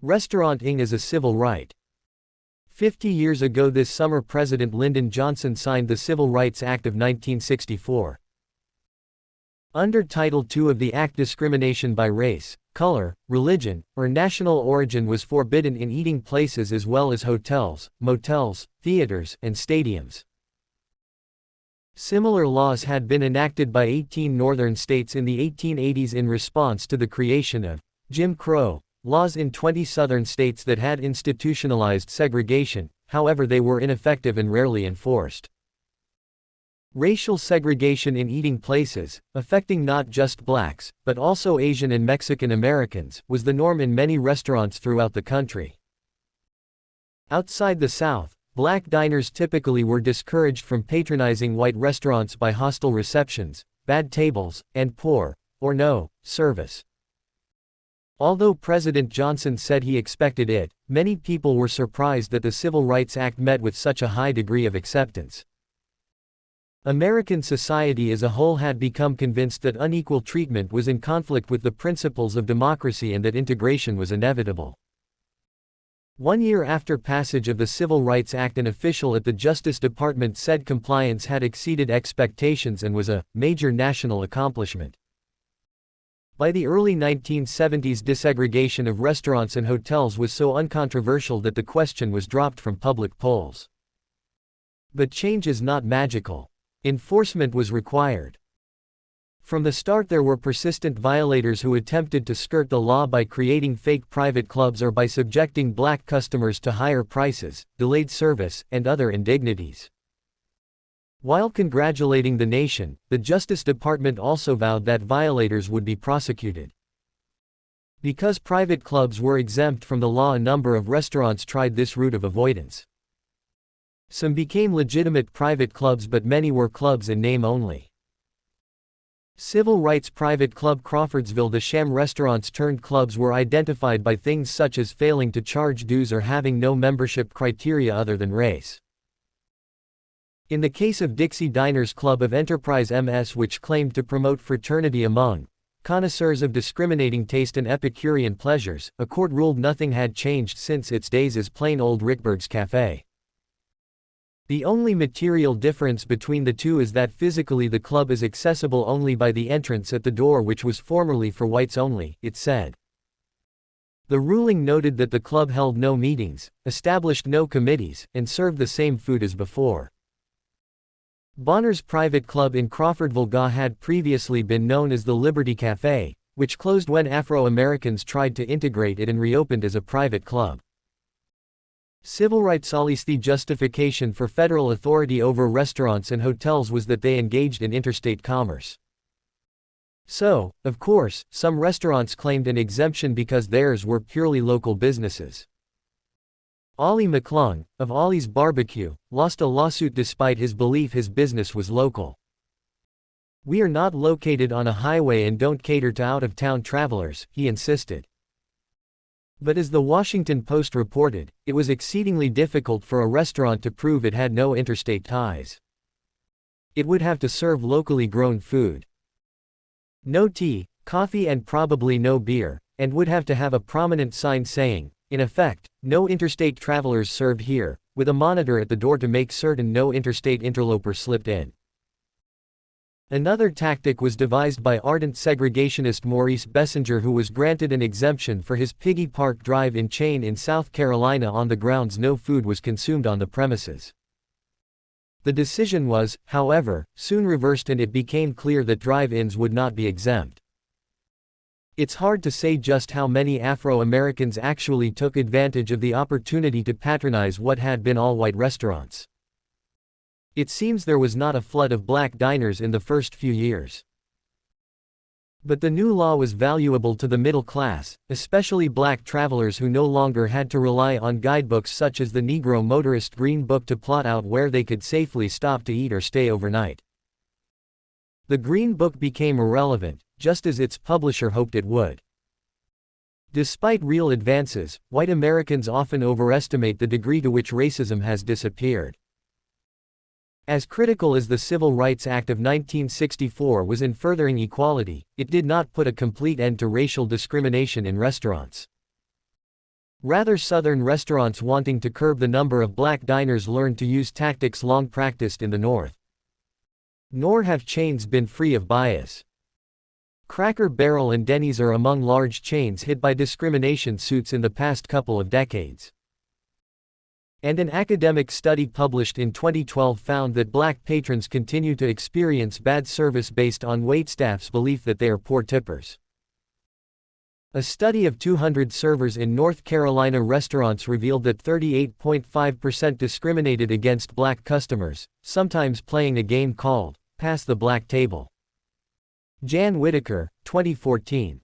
Restauranting is a civil right. 50 years ago this summer President Lyndon Johnson signed the Civil Rights Act of 1964. Under Title II of the Act, discrimination by race, color, religion, or national origin was forbidden in eating places as well as hotels, motels, theaters, and stadiums. Similar laws had been enacted by 18 northern states in the 1880s in response to the creation of Jim Crow laws in 20 southern states that had institutionalized segregation, however they were ineffective and rarely enforced. Racial segregation in eating places, affecting not just blacks, but also Asian and Mexican Americans, was the norm in many restaurants throughout the country. Outside the South, black diners typically were discouraged from patronizing white restaurants by hostile receptions, bad tables, and poor, or no, service. Although President Johnson said he expected it, many people were surprised that the Civil Rights Act met with such a high degree of acceptance. American society as a whole had become convinced that unequal treatment was in conflict with the principles of democracy and that integration was inevitable. 1 year after passage of the Civil Rights Act, an official at the Justice Department said compliance had exceeded expectations and was a major national accomplishment. By the early 1970s, desegregation of restaurants and hotels was so uncontroversial that the question was dropped from public polls. But change is not magical. Enforcement was required. From the start there were persistent violators who attempted to skirt the law by creating fake private clubs or by subjecting black customers to higher prices, delayed service, and other indignities. While congratulating the nation, the Justice Department also vowed that violators would be prosecuted. Because private clubs were exempt from the law, a number of restaurants tried this route of avoidance. Some became legitimate private clubs, but many were clubs in name only. Civil rights private club Crawfordsville. The sham restaurants turned clubs were identified by things such as failing to charge dues or having no membership criteria other than race. In the case of Dixie Diners Club of Enterprise MS, which claimed to promote fraternity among connoisseurs of discriminating taste and Epicurean pleasures, a court ruled nothing had changed since its days as plain old Rickberg's Cafe. The only material difference between the two is that physically the club is accessible only by the entrance at the door, which was formerly for whites only, it said. The ruling noted that the club held no meetings, established no committees, and served the same food as before. Bonner's private club in Crawfordville, GA had previously been known as the Liberty Cafe, which closed when Afro-Americans tried to integrate it and reopened as a private club. Civil rights laws. The justification for federal authority over restaurants and hotels was that they engaged in interstate commerce. So, of course, some restaurants claimed an exemption because theirs were purely local businesses. Ollie McClung, of Ollie's Barbecue, lost a lawsuit despite his belief his business was local. "We are not located on a highway and don't cater to out-of-town travelers," he insisted. But as the Washington Post reported, it was exceedingly difficult for a restaurant to prove it had no interstate ties. It would have to serve locally grown food. No tea, coffee, and probably no beer, and would have to have a prominent sign saying, in effect, "No interstate travelers served here," with a monitor at the door to make certain no interstate interloper slipped in. Another tactic was devised by ardent segregationist Maurice Bessinger, who was granted an exemption for his Piggy Park drive-in chain in South Carolina on the grounds no food was consumed on the premises. The decision was, however, soon reversed and it became clear that drive-ins would not be exempt. It's hard to say just how many Afro-Americans actually took advantage of the opportunity to patronize what had been all-white restaurants. It seems there was not a flood of black diners in the first few years. But the new law was valuable to the middle class, especially black travelers who no longer had to rely on guidebooks such as the Negro Motorist Green Book to plot out where they could safely stop to eat or stay overnight. The Green Book became irrelevant, just as its publisher hoped it would. Despite real advances, white Americans often overestimate the degree to which racism has disappeared. As critical as the Civil Rights Act of 1964 was in furthering equality, it did not put a complete end to racial discrimination in restaurants. Rather, Southern restaurants wanting to curb the number of black diners learned to use tactics long practiced in the North. Nor have chains been free of bias. Cracker Barrel and Denny's are among large chains hit by discrimination suits in the past couple of decades. And an academic study published in 2012 found that black patrons continue to experience bad service based on waitstaff's belief that they are poor tippers. A study of 200 servers in North Carolina restaurants revealed that 38.5% discriminated against black customers, sometimes playing a game called Pass the Black Table. Jan Whitaker, 2014.